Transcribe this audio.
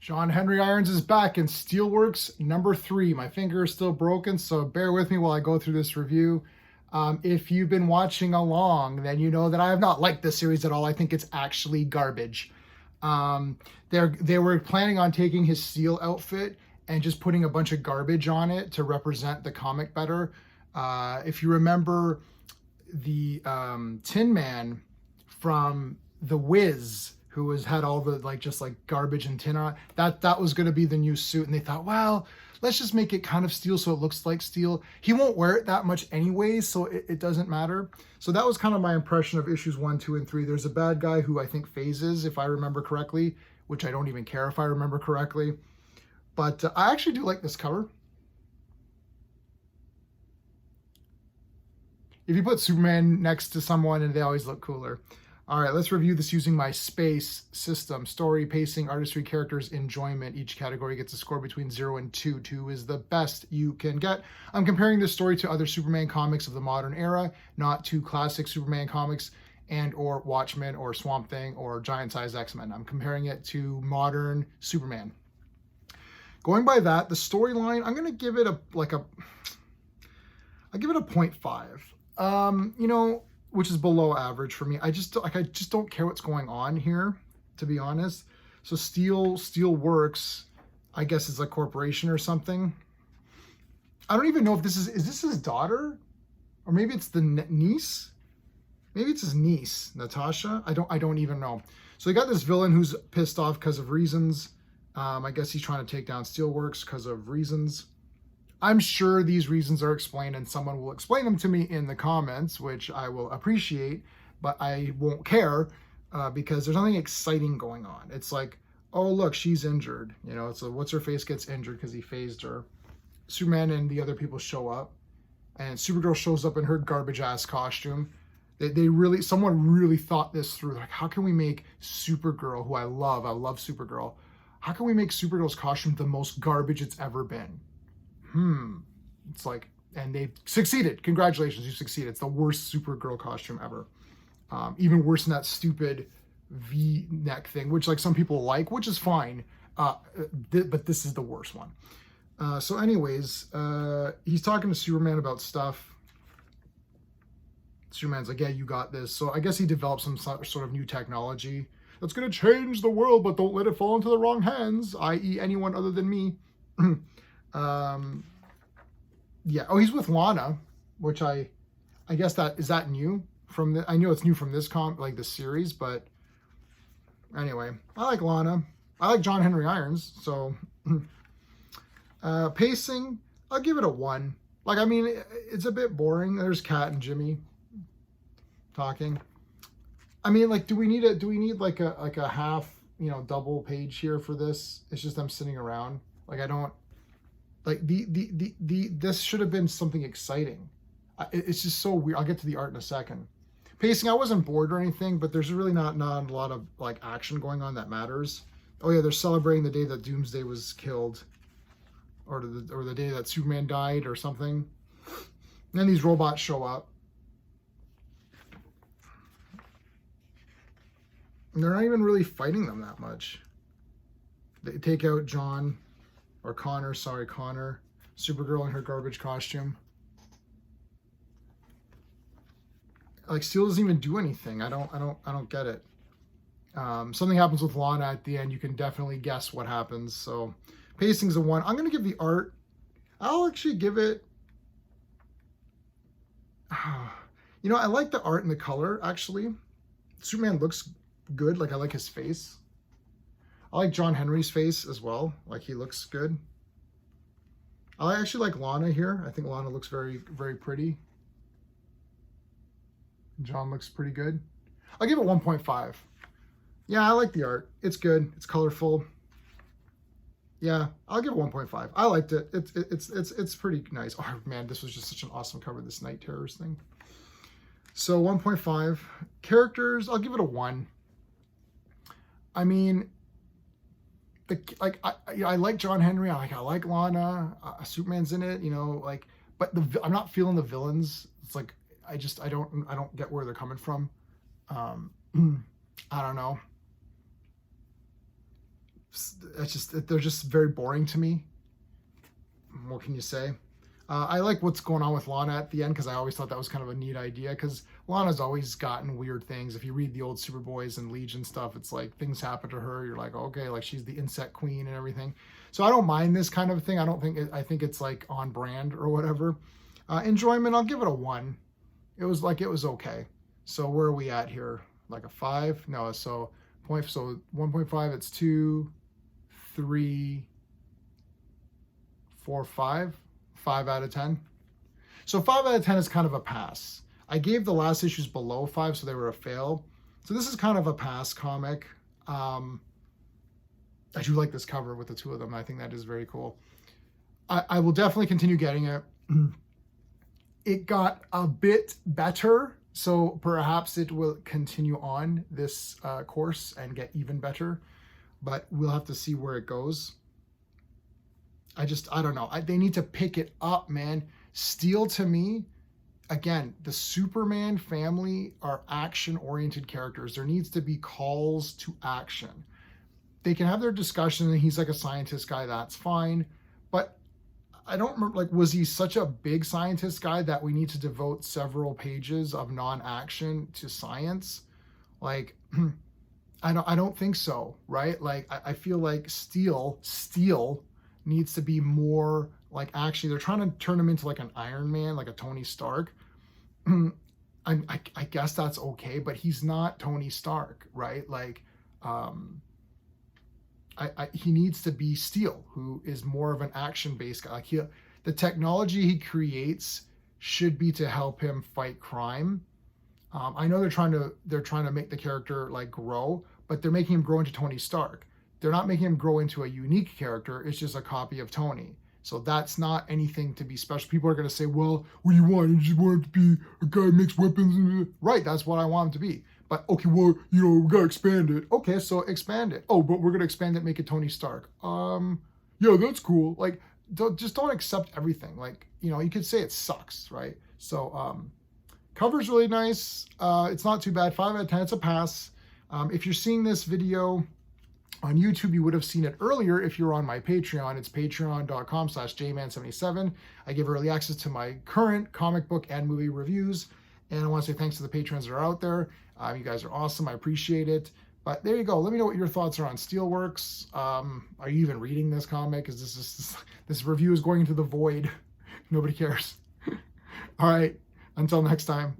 John Henry Irons is back in Steelworks #3. My finger is still broken, so bear with me while I go through this review. If you've been watching along, then you know that I have not liked this series at all. I think it's actually garbage. They were planning on taking his Steel outfit and just putting a bunch of garbage on it to represent the comic better. If you remember the Tin Man from The Wiz, who had all the just garbage and tin on it, that was going to be the new suit, and they thought, well, let's just make it kind of steel so it looks like steel. He won't wear it that much anyway, so it doesn't matter. So that was kind of my impression of issues 1, 2, and 3. There's a bad guy who I think phases, if I remember correctly, which I don't even care if I remember correctly. But I actually do like this cover. If you put Superman next to someone, and they always look cooler. All right, let's review this using my space system. Story, pacing, artistry, characters, enjoyment. Each category gets a score between 0 and 2. 2 is the best you can get. I'm comparing this story to other Superman comics of the modern era, not to classic Superman comics and or Watchmen or Swamp Thing or Giant Size X-Men. I'm comparing it to modern Superman. Going by that, the storyline, I'm going to give it I'll give it a 0.5. Which is below average for me. I just don't care what's going on here, to be honest. So Steelworks, I guess, is a corporation or something. I don't even know if this is this his daughter, or maybe it's the niece. Maybe it's his niece, Natasha. I don't even know. So they got this villain who's pissed off because of reasons. I guess he's trying to take down Steelworks because of reasons. I'm sure these reasons are explained, and someone will explain them to me in the comments, which I will appreciate, but I won't care because there's nothing exciting going on. It's like, oh, look, she's injured. So what's-her-face gets injured because he phased her. Superman and the other people show up, and Supergirl shows up in her garbage-ass costume. Someone really thought this through. Like, how can we make Supergirl, who I love Supergirl, how can we make Supergirl's costume the most garbage it's ever been? It's like, and they succeeded. Congratulations, you succeeded. It's the worst Supergirl costume ever. Even worse than that stupid V-neck thing, which some people like, which is fine. But this is the worst one. So anyways, he's talking to Superman about stuff. Superman's like, yeah, you got this. So I guess he developed some sort of new technology that's going to change the world, but don't let it fall into the wrong hands, i.e. anyone other than me. Yeah. Oh, he's with Lana, which I guess is that new from the, I know it's new from this this series, but anyway, I like Lana. I like John Henry Irons. So, pacing, I'll give it a 1. It's a bit boring. There's Kat and Jimmy talking. Do we need a half, double page here for this? It's just them sitting around. I don't this should have been something exciting. It's just so weird. I'll get to the art in a second. Pacing, I wasn't bored or anything, but there's really not a lot of action going on that matters. Oh yeah, they're celebrating the day that Doomsday was killed, or the day that Superman died or something. And then these robots show up. And they're not even really fighting them that much. They take out Connor, Supergirl in her garbage costume. Steel doesn't even do anything. I don't get it. Something happens with Lana at the end. You can definitely guess what happens. So pacing's a 1. I'm gonna give the art, I'll actually give it, I like the art and the color, actually. Superman looks good. I like his face. I like John Henry's face as well. He looks good. I actually like Lana here. I think Lana looks very, very pretty. John looks pretty good. I'll give it 1.5. Yeah, I like the art. It's good. It's colorful. Yeah, I'll give it 1.5. I liked it. It's pretty nice. Oh man, this was just such an awesome cover, this Night Terrors thing. So 1.5. Characters, I'll give it a 1. I like John Henry. I like Lana. Superman's in it, but I'm not feeling the villains. It's I don't get where they're coming from. I don't know. they're just very boring to me. What can you say? I like what's going on with Lana at the end, because I always thought that was kind of a neat idea, because Lana's always gotten weird things. If you read the old Superboys and Legion stuff, it's like things happen to her. You're like, okay, like she's the insect queen and everything. So I don't mind this kind of thing. I think it's like on brand or whatever. Enjoyment, I'll give it a 1. It was okay. So where are we at here? Like a 5? No, so 1.5, it's 2, 3, 4, 5. 5 out of 10. So 5 out of 10 is kind of a pass. I gave the last issues below 5, so they were a fail. So this is kind of a pass comic. I do like this cover with the two of them. I think that is very cool. I will definitely continue getting it. It got a bit better, so perhaps it will continue on this course and get even better, but we'll have to see where it goes. I don't know. They need to pick it up, man. Steel, to me, again, the Superman family are action-oriented characters. There needs to be calls to action. They can have their discussion, and he's like a scientist guy. That's fine. But I don't remember, like, was he such a big scientist guy that we need to devote several pages of non-action to science? Like, I don't think so, right? Like, I feel like Steel needs to be more like, actually they're trying to turn him into like an Iron Man, like a Tony Stark. I guess that's okay, but he's not Tony Stark, right? Like, he needs to be Steel, who is more of an action-based guy. Like, the technology he creates should be to help him fight crime. I know they're trying to make the character like grow, but they're making him grow into Tony Stark. They're not making him grow into a unique character. It's just a copy of Tony. So that's not anything to be special. People are going to say, well, what do you want? You just want him to be a guy who makes weapons. Right, that's what I want him to be. But, okay, well, we got to expand it. Okay, so expand it. Oh, but we're going to expand it, make it Tony Stark. Yeah, that's cool. Like, just don't accept everything. Like, you could say it sucks, right? So, cover's really nice. It's not too bad. 5 out of 10, it's a pass. If you're seeing this video on YouTube, you would have seen it earlier if you're on my Patreon. It's patreon.com/jman77. I give early access to my current comic book and movie reviews. And I want to say thanks to the patrons that are out there. You guys are awesome. I appreciate it. But there you go. Let me know what your thoughts are on Steelworks. Are you even reading this comic? Is this review is going into the void? Nobody cares. All right. Until next time.